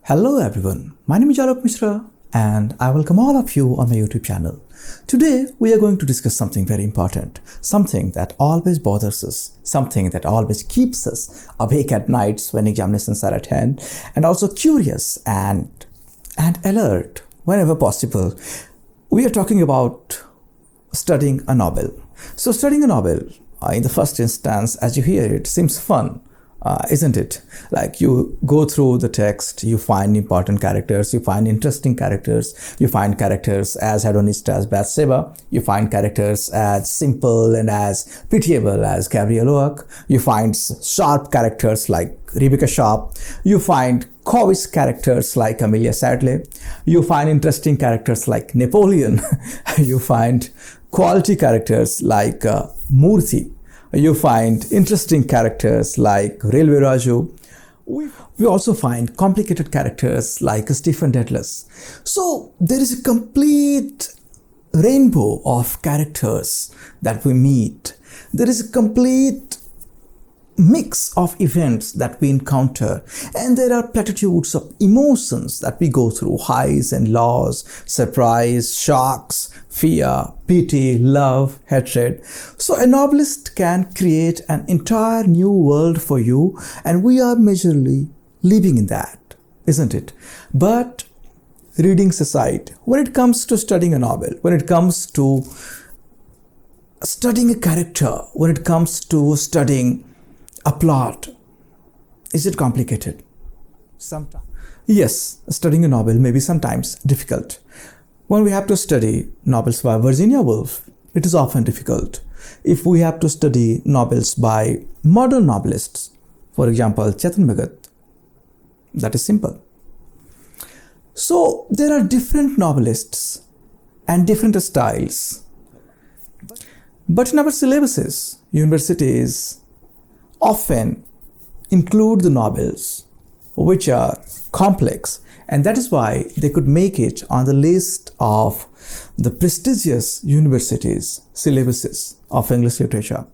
Hello everyone, my name is Alok Mishra and I welcome all of you on my YouTube channel. Today we are going to discuss something very important, something that always bothers us, something that always keeps us awake at nights when examinations are at hand, and also curious and alert whenever possible. We are talking about studying a novel. So studying a novel, in the first instance, as you hear it, seems fun. Isn't it? Like you go through the text, you find important characters, you find interesting characters, you find characters as hedonist as Bathsheba, you find characters as simple and as pitiable as Gabriel Oak, you find sharp characters like Rebecca Sharp, you find comic characters like Amelia Sadler, you find interesting characters like Napoleon, you find quality characters like Murthy. You find interesting characters like Railway Raju. We also find complicated characters like Stephen Dedalus. So there is a complete rainbow of characters that we meet. There is a complete mix of events that we encounter, and there are platitudes of emotions that we go through: highs and lows, surprise, shocks, fear, pity, love, hatred. So a novelist can create an entire new world for you, and we are majorly living in that, isn't it? But readings aside, when it comes to studying a novel, when it comes to studying a character, when it comes to studying a plot, is it complicated? Sometimes. Yes, studying a novel may be sometimes difficult. When we have to study novels by Virginia Woolf, it is often difficult. If we have to study novels by modern novelists, for example, Chetan Bhagat, that is simple. So there are different novelists and different styles. But in our syllabuses, universities often include the novels which are complex, and that is why they could make it on the list of the prestigious universities syllabuses of English literature.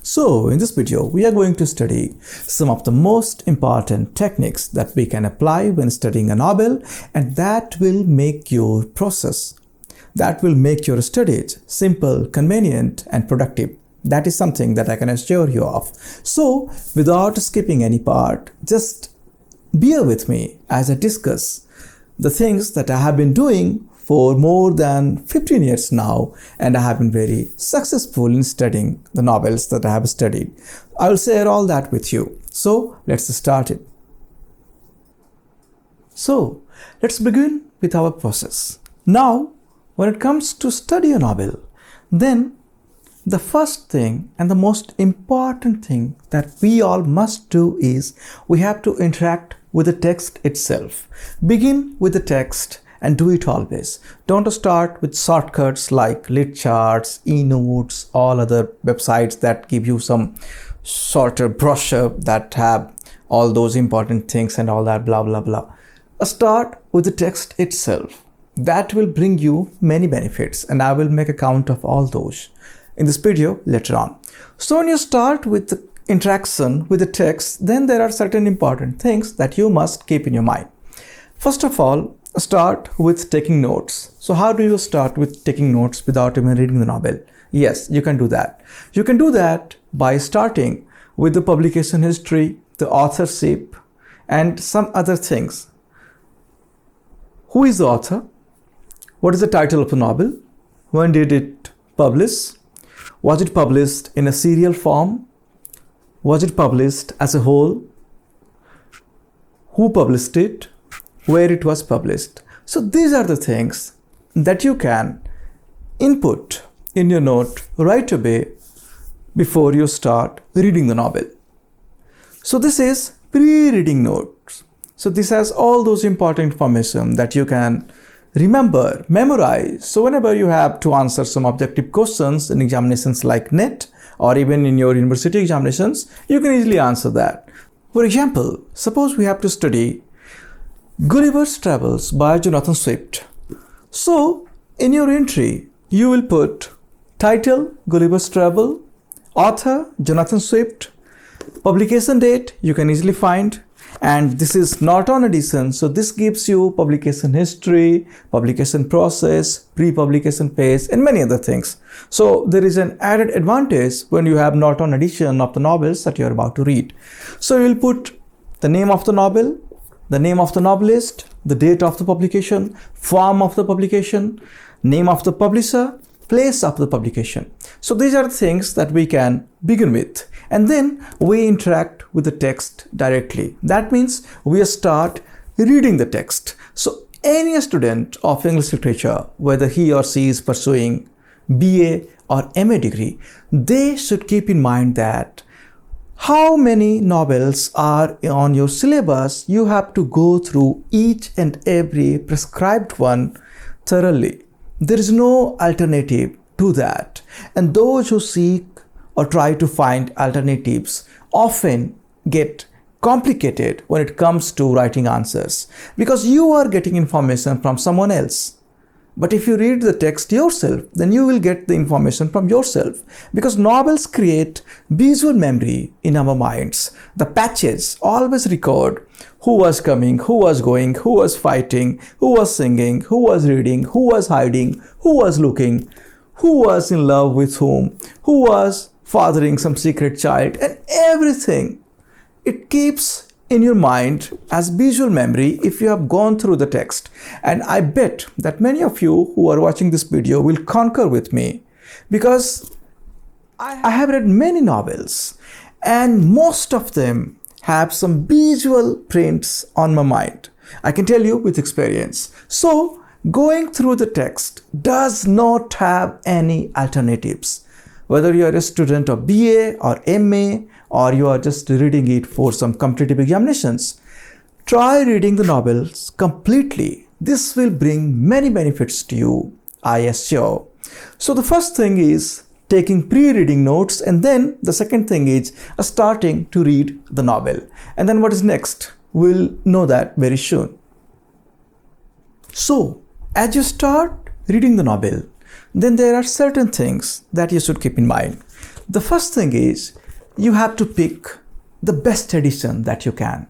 So in this video we are going to study some of the most important techniques that we can apply when studying a novel, and that will make your process, that will make your studies simple, convenient and productive. That is something that I can assure you of. So without skipping any part, just bear with me as I discuss the things that I have been doing for more than 15 years now, and I have been very successful in studying the novels that I have studied. I will share all that with you. So let's start it. So let's begin with our process. Now, when it comes to study a novel, then the first thing and the most important thing that we all must do is we have to interact with the text itself. Begin with the text and do it always. Don't start with shortcuts like lit charts, e-notes, all other websites that give you some shorter brochure that have all those important things and all that blah blah blah. Start with the text itself. That will bring you many benefits, and I will make a count of all those in this video later on. So when you start with the interaction with the text, then there are certain important things that you must keep in your mind. First of all, start with taking notes. So how do you start with taking notes without even reading the novel? Yes, you can do that. You can do that by starting with the publication history, the authorship, and some other things. Who is the author? What is the title of the novel? When did it publish? Was it published in a serial form? Was it published as a whole? Who published it? Where it was published? So these are the things that you can input in your note right away before you start reading the novel. So this is pre-reading notes. So this has all those important information that you can remember, memorize. So whenever you have to answer some objective questions in examinations like NET or even in your university examinations, you can easily answer that. For example, suppose we have to study Gulliver's Travels by Jonathan Swift. So in your entry, you will put title Gulliver's Travel, author Jonathan Swift, publication date you can easily find, and this is Norton edition. So this gives you publication history, publication process, pre-publication phase, and many other things. So there is an added advantage when you have Norton edition of the novels that you are about to read. So you will put the name of the novel, the name of the novelist, the date of the publication, form of the publication, name of the publisher, place of the publication. So these are things that we can begin with, and then we interact with the text directly. That means we start reading the text. So any student of English literature, whether he or she is pursuing BA or MA degree, they should keep in mind that how many novels are on your syllabus. You have to go through each and every prescribed one thoroughly. There is no alternative to that. And those who seek or try to find alternatives often get complicated when it comes to writing answers, because you are getting information from someone else. But if you read the text yourself, then you will get the information from yourself, because novels create visual memory in our minds. The patches always record who was coming, who was going, who was fighting, who was singing, who was reading, who was hiding, who was looking, who was in love with whom, who was fathering some secret child, and everything. It keeps in your mind as visual memory if you have gone through the text. And I bet that many of you who are watching this video will concur with me, because I have read many novels and most of them have some visual prints on my mind. I can tell you with experience. So going through the text does not have any alternatives. Whether you are a student of BA or MA, or you are just reading it for some competitive examinations, try reading the novels completely. This will bring many benefits to you, I assure. So the first thing is taking pre-reading notes, and then the second thing is starting to read the novel. And then what is next? We'll know that very soon. So as you start reading the novel, then there are certain things that you should keep in mind. The first thing is you have to pick the best edition that you can.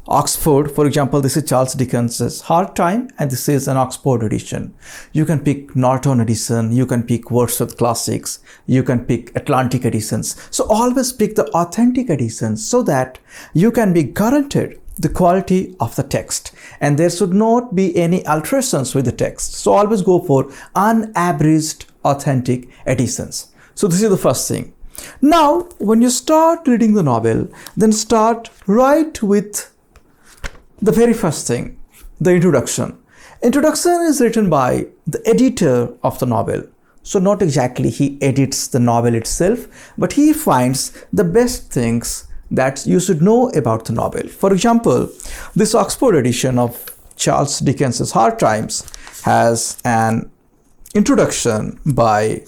Oxford, for example, this is Charles Dickens's Hard Time, and this is an Oxford edition. You can pick Norton edition, you can pick Wordsworth Classics, you can pick Atlantic editions. So always pick the authentic editions so that you can be guaranteed the quality of the text, and there should not be any alterations with the text. So always go for unabridged authentic editions. So this is the first thing. Now, when you start reading the novel, then start right with the very first thing, the introduction. Introduction is written by the editor of the novel. So not exactly he edits the novel itself, but he finds the best things that you should know about the novel. For example, this Oxford edition of Charles Dickens's Hard Times has an introduction by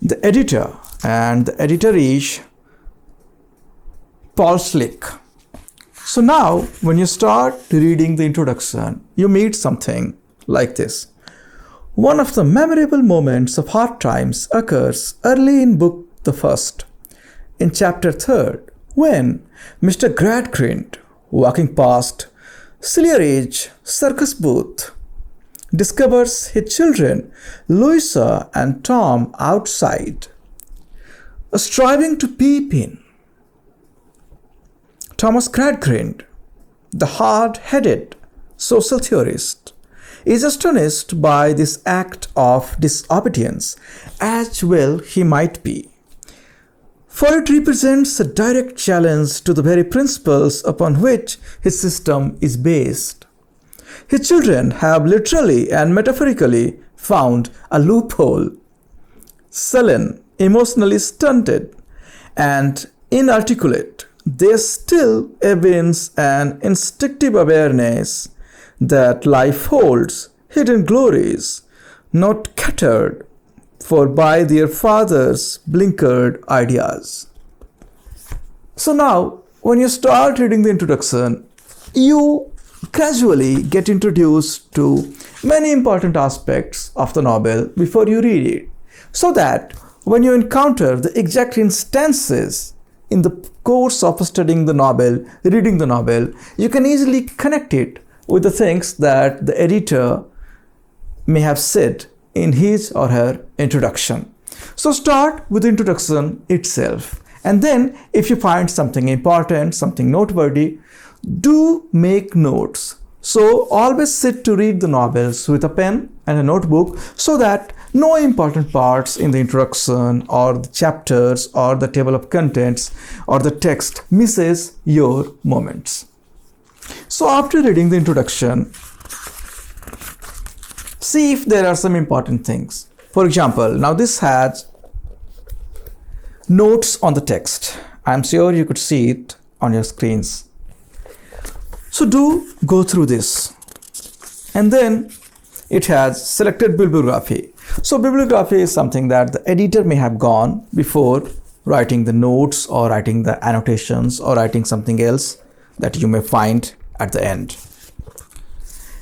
the editor, and the editor is Paul Slick. So now when you start reading the introduction, you meet something like this. One of the memorable moments of Hard Times occurs early in book the first, in chapter 3rd, when Mr. Gradgrind, walking past Silliridge circus booth, discovers his children, Louisa and Tom, outside, striving to peep in. Thomas Gradgrind, the hard-headed social theorist, is astonished by this act of disobedience, as well he might be, for it represents a direct challenge to the very principles upon which his system is based. His children have literally and metaphorically found a loophole. Sullen, emotionally stunted, and inarticulate, they still evince an instinctive awareness that life holds hidden glories, not catered for by their father's blinkered ideas. So now, when you start reading the introduction, you gradually get introduced to many important aspects of the novel before you read it, so that when you encounter the exact instances in the course of studying the novel, reading the novel, you can easily connect it with the things that the editor may have said in his or her introduction. So start with the introduction itself, and then if you find something important, something noteworthy, do make notes. So always sit to read the novels with a pen and a notebook so that no important parts in the introduction or the chapters or the table of contents or the text misses your moments. So after reading the introduction, see if there are some important things. For example, now this has notes on the text. I'm sure you could see it on your screens. So do go through this. And then it has selected bibliography. So bibliography is something that the editor may have gone before writing the notes or writing the annotations or writing something else that you may find at the end.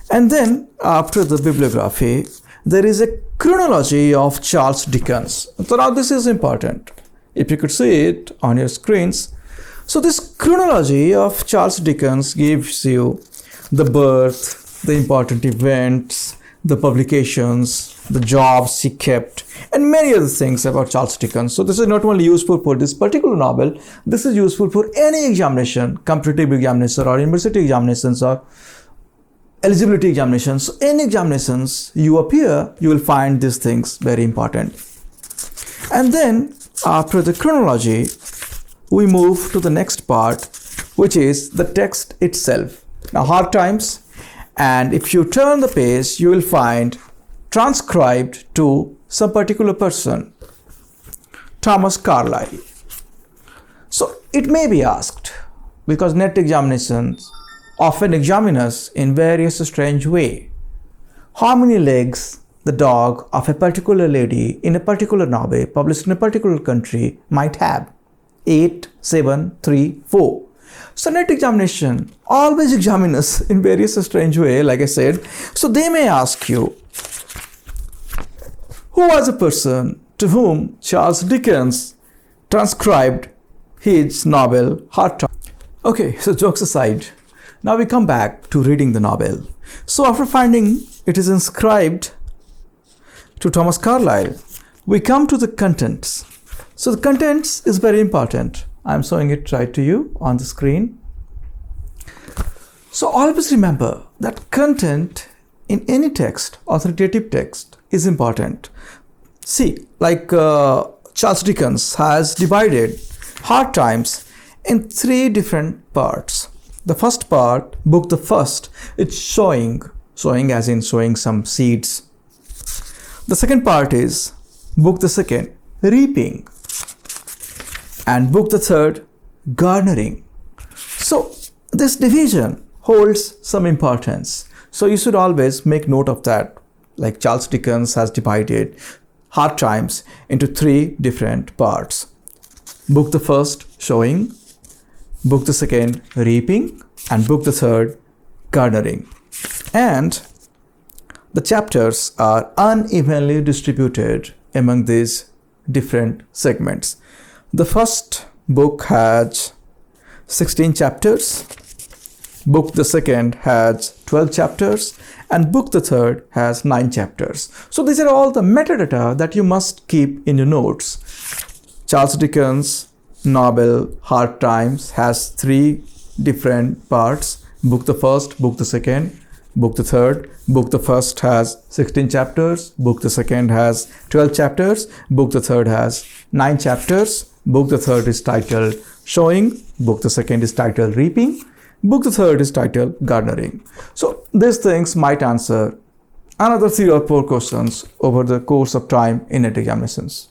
And then after the bibliography, there is a chronology of Charles Dickens. So now this is important. If you could see it on your screens. So this chronology of Charles Dickens gives you the birth, the important events, the publications, the jobs he kept, and many other things about Charles Dickens. So this is not only useful for this particular novel, this is useful for any examination, competitive examination or university examinations or eligibility examinations. So any examinations you appear, you will find these things very important. And then after the chronology, we move to the next part, which is the text itself. Now hard times, and if you turn the page, you will find transcribed to some particular person, Thomas Carlyle. So it may be asked, because NET examinations often examine us in various strange way, how many legs the dog of a particular lady in a particular novel published in a particular country might have. 8, 7, 3, 4. So NET examination always examine us in various strange way, like I said. So they may ask you, who was a person to whom Charles Dickens transcribed his novel Hard Times? Okay, so jokes aside, now we come back to reading the novel. So after finding it is inscribed to Thomas Carlyle, we come to the contents. So the contents is very important. I'm showing it right to you on the screen. So always remember that content in any text, authoritative text, is important. See, like Charles Dickens has divided Hard Times in 3 different parts. The first part, book the first, it's sowing as in sowing some seeds. The second part is book the second, reaping. And book the third, garnering. So this division holds some importance. So you should always make note of that. Like Charles Dickens has divided Hard Times into 3 different parts. Book the first, sowing. Book the second, reaping. And book the third, garnering. And the chapters are unevenly distributed among these different segments. The first book has 16 chapters, book the second has 12 chapters, and book the third has 9 chapters. So these are all the metadata that you must keep in your notes. Charles Dickens' novel Hard Times has 3 different parts. Book the first, book the second, book the third. Book the first has 16 chapters, book the second has 12 chapters, book the third has 9 chapters. Book the third is titled Sowing, book the second is titled Reaping, book the third is titled Garnering. So these things might answer another 3 or 4 questions over the course of time in NET examinations.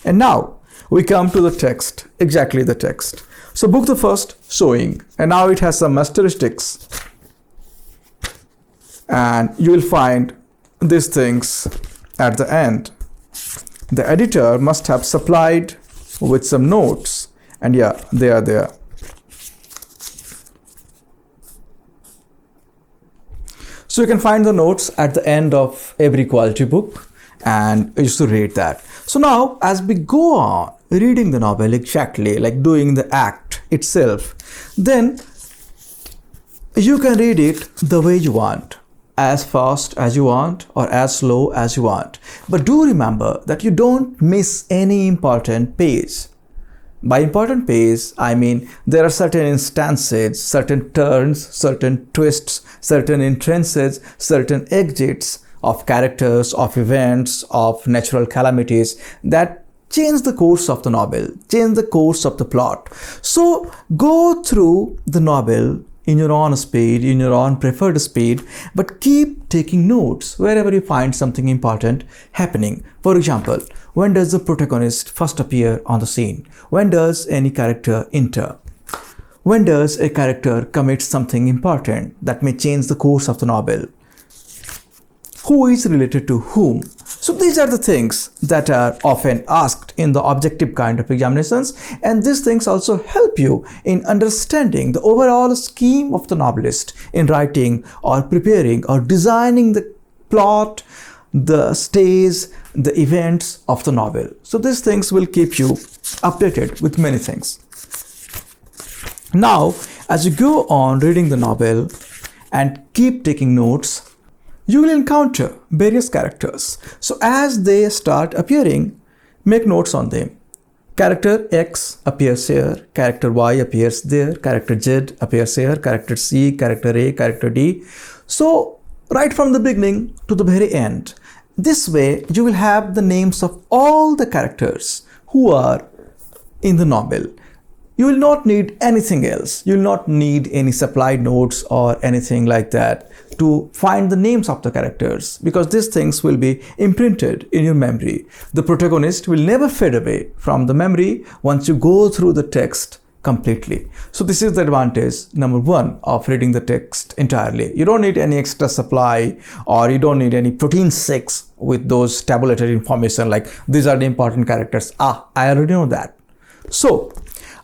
And now we come to the text, exactly the text. So book the first, Sowing, and now it has some asterisks. And you will find these things at the end. The editor must have supplied with some notes, and yeah, they are there. So you can find the notes at the end of every quality book, and you should read that. So now, as we go on reading the novel exactly, like doing the act itself, then you can read it the way you want, as fast as you want or as slow as you want. But do remember that you don't miss any important page. By important page, I mean there are certain instances, certain turns, certain twists, certain entrances, certain exits of characters, of events, of natural calamities that change the course of the novel, change the course of the plot. So go through the novel in your own speed, in your own preferred speed, but keep taking notes wherever you find something important happening. For example, when does the protagonist first appear on the scene? When does any character enter? When does a character commit something important that may change the course of the novel? Who is related to whom? So these are the things that are often asked in the objective kind of examinations, and these things also help you in understanding the overall scheme of the novelist in writing or preparing or designing the plot, the stage, the events of the novel. So these things will keep you updated with many things. Now, as you go on reading the novel and keep taking notes, you will encounter various characters. So as they start appearing, make notes on them. Character X appears here, character Y appears there, character Z appears here, character C, character A, character D. So right from the beginning to the very end. This way you will have the names of all the characters who are in the novel. You will not need anything else. You will not need any supplied notes or anything like that to find the names of the characters, because these things will be imprinted in your memory. The protagonist will never fade away from the memory once you go through the text completely. So this is the advantage number one of reading the text entirely. You don't need any extra supply, or you don't need any protein shakes with those tabulated information like these are the important characters. I already know that. So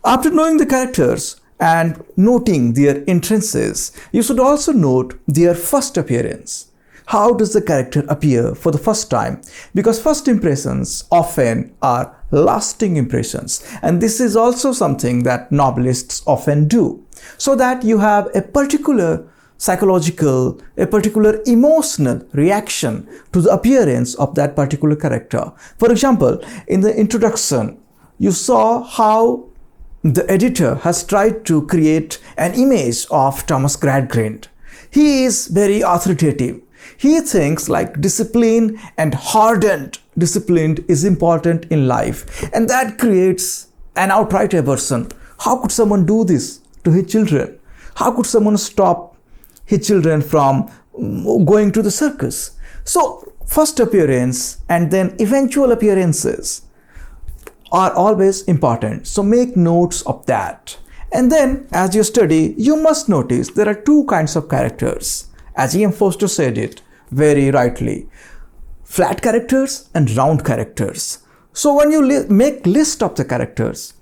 after knowing the characters and noting their entrances, you should also note their first appearance. How does the character appear for the first time? Because first impressions often are lasting impressions, and this is also something that novelists often do, so that you have a particular psychological, a particular emotional reaction to the appearance of that particular character. For example, in the introduction, you saw how the editor has tried to create an image of Thomas Gradgrind. He is very authoritative. He thinks like discipline and hardened discipline is important in life, and that creates an outright aversion. How could someone do this to his children? How could someone stop his children from going to the circus? So first appearance and then eventual appearances are always important. So make notes of that. And then as you study, you must notice there are two kinds of characters. As E.M. Forster said it very rightly, flat characters and round characters. So when you make list of the characters,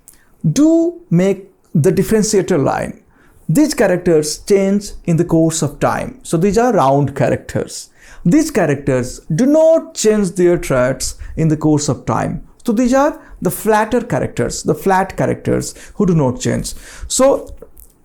do make the differentiator line. These characters change in the course of time. So these are round characters. These characters do not change their traits in the course of time. So these are the flatter characters, the flat characters who do not change. So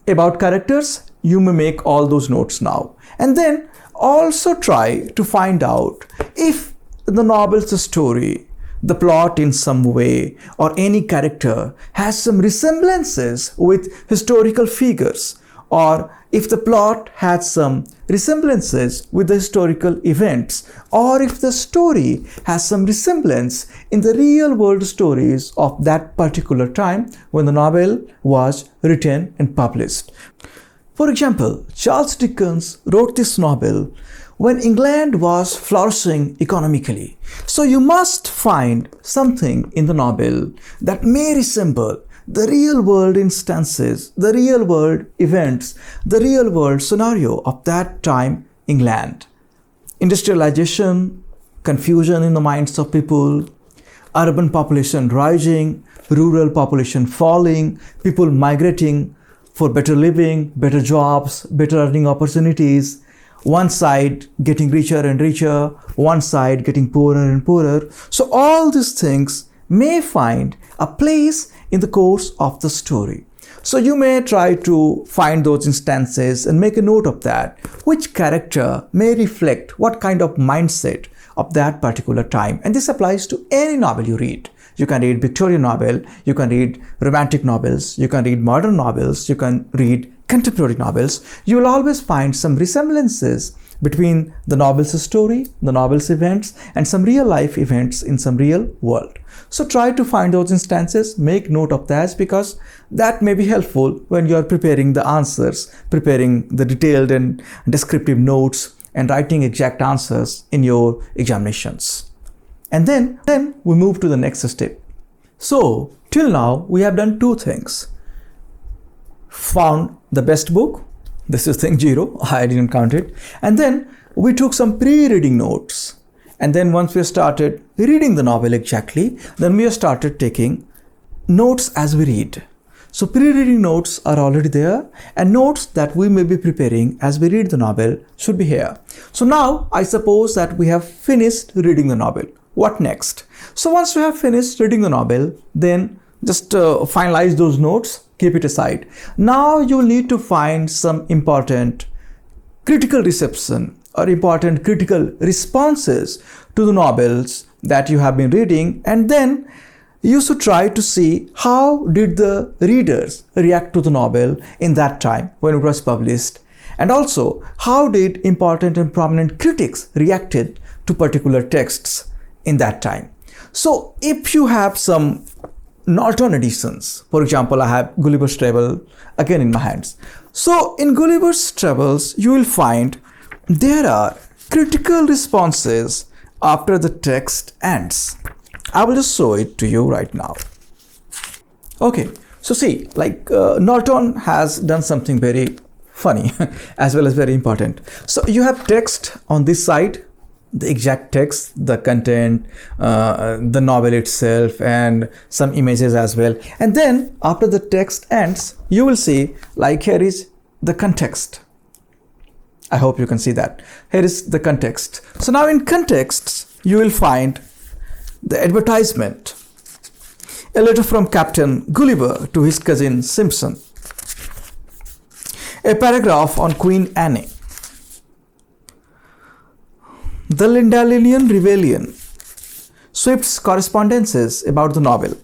about characters, you may make all those notes now. And then also try to find out if the novel's story, the plot in some way, or any character has some resemblances with historical figures, or if the plot has some resemblances with the historical events, or if the story has some resemblance in the real world stories of that particular time when the novel was written and published. For example, Charles Dickens wrote this novel when England was flourishing economically. So you must find something in the novel that may resemble the real world instances, the real world events, the real world scenario of that time England. Industrialization, confusion in the minds of people, urban population rising, rural population falling, people migrating for better living, better jobs, better earning opportunities. one side getting richer and richer, one side getting poorer and poorer. So all these things may find a place in the course of the story. So you may try to find those instances and make a note of that. Which character may reflect what kind of mindset of that particular time. And this applies to any novel you read. You can read Victorian novel, you can read romantic novels, you can read modern novels, you can read contemporary novels. You will always find some resemblances between the novel's story, the novel's events, and some real life events in some real world. So try to find those instances, make note of that, because that may be helpful when you are preparing the answers, preparing the detailed and descriptive notes, and writing exact answers in your examinations. And then we move to the next step. So till now we have done two things. Found the best book. This is thing 0. I didn't count it. And then we took some pre-reading notes. And then once we started reading the novel exactly, then we started taking notes as we read. So pre-reading notes are already there, and notes that we may be preparing as we read the novel should be here. So now I suppose that we have finished reading the novel. What next? So once we have finished reading the novel, then just finalize those notes, keep it aside. Now you will need to find some important critical reception or important critical responses to the novels that you have been reading, and then you should try to see how did the readers react to the novel in that time when it was published, and also how did important and prominent critics reacted to particular texts in that time. So if you have some Norton editions, for example, I have Gulliver's Travels again in my hands. So in Gulliver's Travels, you will find there are critical responses after the text ends. I will just show it to you right now. Okay, so see, like Norton has done something very funny as well as very important. So you have text on this side, the exact text, the content, the novel itself, and some images as well. And then after the text ends, you will see like here is the context. I hope you can see that. Here is the context. So now in context, you will find the advertisement, a letter from Captain Gulliver to his cousin Simpson, a paragraph on Queen Anne, the Lindalian Rebellion, Swift's correspondences about the novel,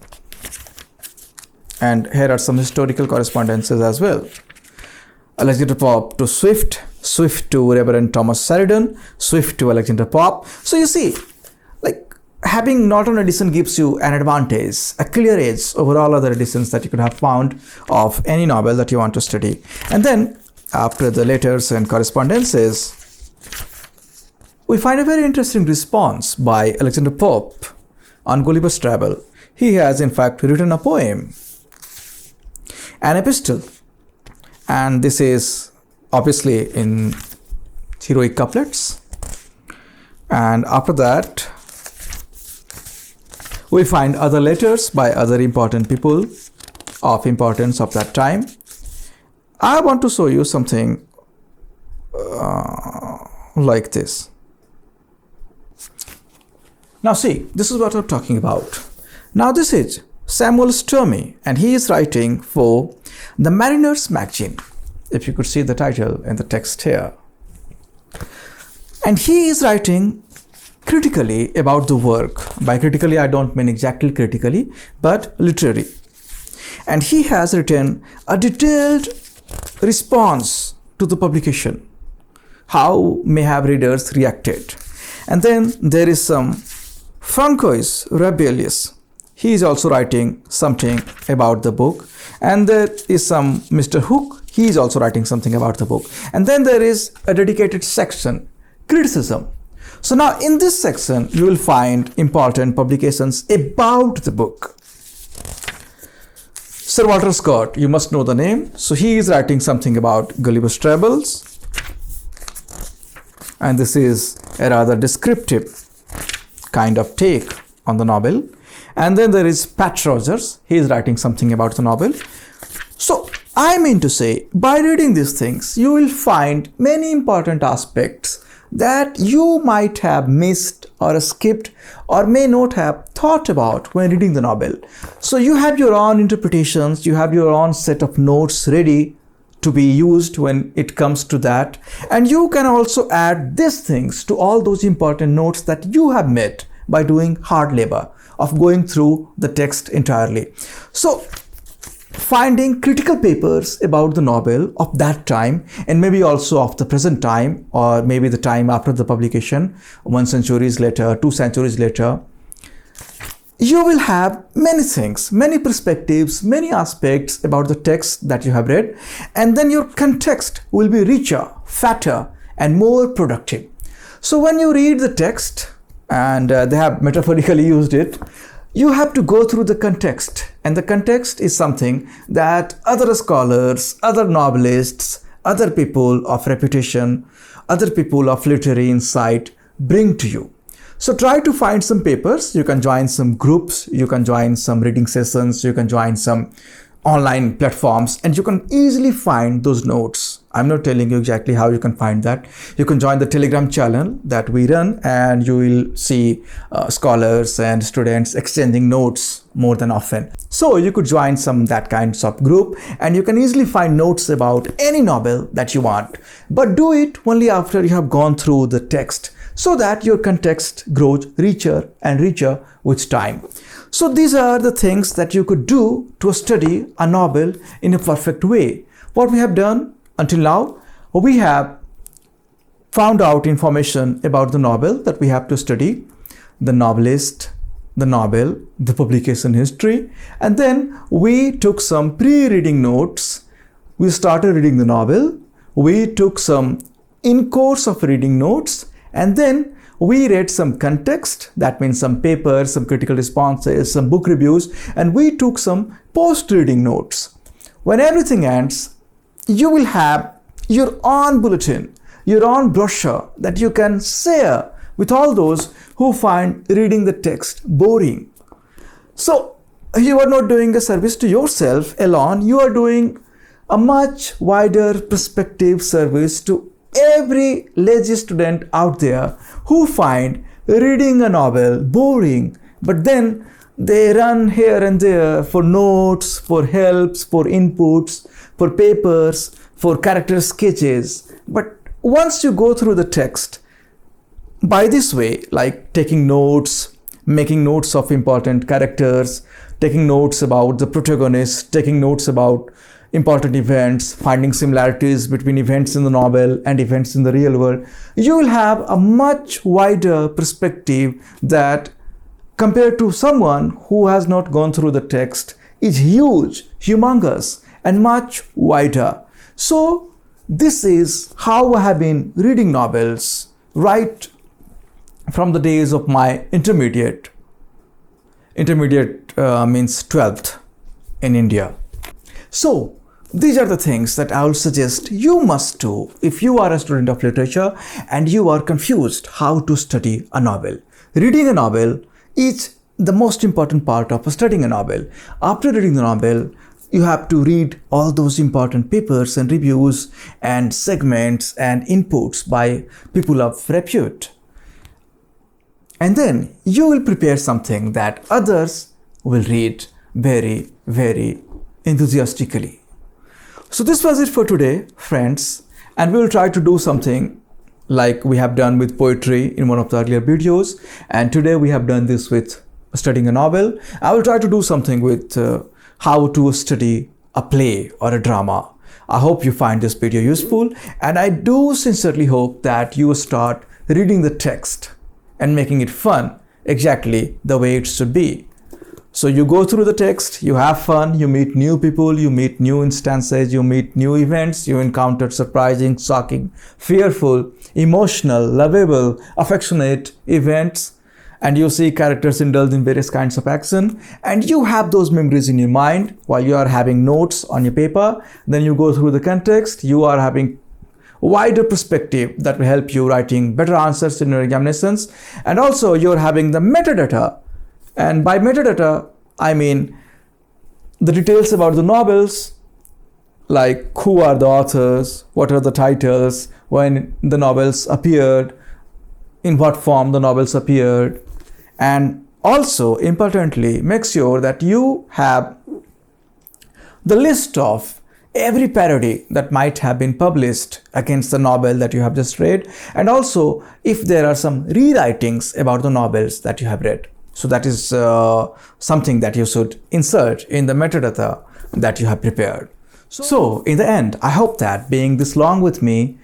and here are some historical correspondences as well. Alexander Pope to Swift, Swift to Reverend Thomas Sheridan, Swift to Alexander Pope. So you see, like having Norton edition gives you an advantage, a clear edge over all other editions that you could have found of any novel that you want to study. And then after the letters and correspondences, we find a very interesting response by Alexander Pope on Gulliver's Travels. He has in fact written a poem, an epistle, and this is obviously in heroic couplets. And after that, we find other letters by other important people of importance of that time. I want to show you something like this. Now see, this is what I'm talking about. Now this is Samuel Sturmy, and he is writing for the Mariner's Magazine. If you could see the title and the text here. And he is writing critically about the work. By critically, I don't mean exactly critically, but literary. And he has written a detailed response to the publication. How may have readers reacted? And then there is some Francois Rabelais. He is also writing something about the book. And there is some Mr. Hook. He is also writing something about the book. And then there is a dedicated section, criticism. So now in this section, you will find important publications about the book. Sir Walter Scott, you must know the name. So he is writing something about Gulliver's Travels. And this is a rather descriptive kind of take on the novel. And then there is Pat Rogers. He is writing something about the novel. So I mean to say, by reading these things, you will find many important aspects that you might have missed or skipped or may not have thought about when reading the novel. So you have your own interpretations, you have your own set of notes ready to be used when it comes to that, and you can also add these things to all those important notes that you have made by doing hard labor of going through the text entirely. So finding critical papers about the novel of that time, and maybe also of the present time, or maybe the time after the publication, 1 century later, 2 centuries later, you will have many things, many perspectives, many aspects about the text that you have read, and then your context will be richer, fatter, and more productive. So when you read the text, and they have metaphorically used it, you have to go through the context, and the context is something that other scholars, other novelists, other people of reputation, other people of literary insight bring to you. So try to find some papers, you can join some groups, you can join some reading sessions, you can join some online platforms, and you can easily find those notes. I'm not telling you exactly how you can find that. You can join the Telegram channel that we run, and you will see scholars and students exchanging notes more than often. So you could join some that kinds of group, and you can easily find notes about any novel that you want. But do it only after you have gone through the text, so that your context grows richer and richer with time. So these are the things that you could do to study a novel in a perfect way. What we have done until now, we have found out information about the novel that we have to study, the novelist, the novel, the publication history, and then we took some pre-reading notes. We started reading the novel, we took some in course of reading notes, and then we read some context, that means some papers, some critical responses, some book reviews, and we took some post-reading notes. When everything ends, you will have your own bulletin, your own brochure that you can share with all those who find reading the text boring. So you are not doing a service to yourself alone, you are doing a much wider perspective service to every lazy student out there who find reading a novel boring, but then they run here and there for notes, for helps, for inputs, for papers, for character sketches. But once you go through the text by this way, like taking notes, making notes of important characters, taking notes about the protagonist, taking notes about important events, finding similarities between events in the novel and events in the real world, you will have a much wider perspective that, compared to someone who has not gone through the text, is huge, humongous, and much wider. So this is how I have been reading novels right from the days of my intermediate. Intermediate means 12th in India. So these are the things that I will suggest you must do if you are a student of literature and you are confused how to study a novel. Reading a novel is the most important part of studying a novel. After reading the novel, you have to read all those important papers and reviews and segments and inputs by people of repute. And then you will prepare something that others will read very, very enthusiastically. So this was it for today, friends, and we will try to do something like we have done with poetry in one of the earlier videos, and today we have done this with studying a novel. I will try to do something with how to study a play or a drama. I hope you find this video useful, and I do sincerely hope that you start reading the text and making it fun exactly the way it should be. So you go through the text, you have fun, you meet new people, you meet new instances, you meet new events, you encounter surprising, shocking, fearful, emotional, lovable, affectionate events, and you see characters indulge in various kinds of action, and you have those memories in your mind while you are having notes on your paper. Then you go through the context, you are having wider perspective that will help you writing better answers in your examinations, and also you're having the metadata. And by metadata, I mean the details about the novels like who are the authors, what are the titles, when the novels appeared, in what form the novels appeared, and also importantly make sure that you have the list of every parody that might have been published against the novel that you have just read, and also if there are some rewritings about the novels that you have read. So that is something that you should insert in the metadata that you have prepared. So in the end, I hope that being this long with me,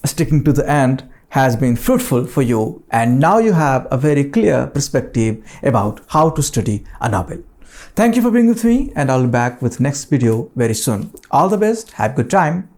sticking to the end, has been fruitful for you, and now you have a very clear perspective about how to study a novel. Thank you for being with me, and I'll be back with next video very soon. All the best, have a good time.